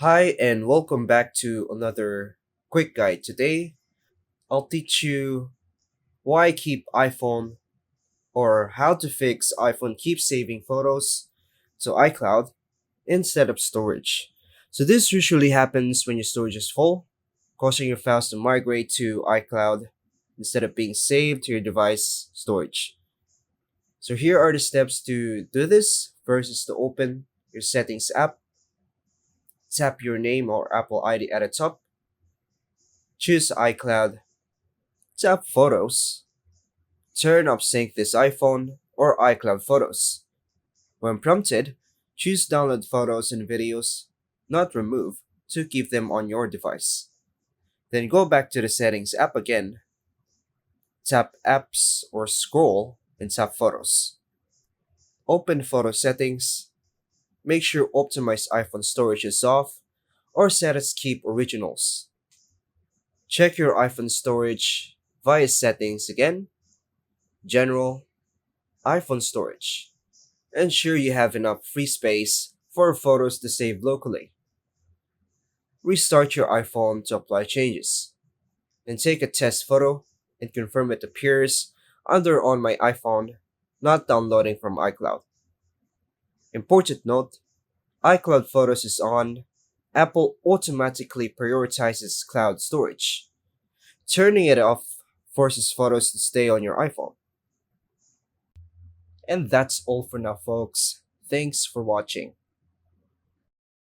Hi, and welcome back to another quick guide. Today, I'll teach you why keep iPhone or how to fix iPhone keep saving photos to iCloud instead of storage. So, this usually happens when your storage is full, causing your files to migrate to iCloud instead of being saved to your device storage. So, here are the steps to do this. First is to open your Settings app, tap your name or Apple ID at the top, choose iCloud, tap Photos, turn off Sync this iPhone or iCloud Photos. When prompted, choose Download Photos and Videos, not Remove, to keep them on your device. Then go back to the Settings app again, tap Apps or scroll and tap Photos. Open Photo Settings, make sure Optimize iPhone Storage is off or set as Keep Originals. Check your iPhone storage via Settings again, General, iPhone storage. Ensure you have enough free space for photos to save locally. Restart your iPhone to apply changes. Then take a test photo and confirm it appears under On My iPhone, not downloading from iCloud. Important note, iCloud Photos is on. Apple automatically prioritizes cloud storage. Turning it off forces photos to stay on your iPhone. And that's all for now, folks. Thanks for watching.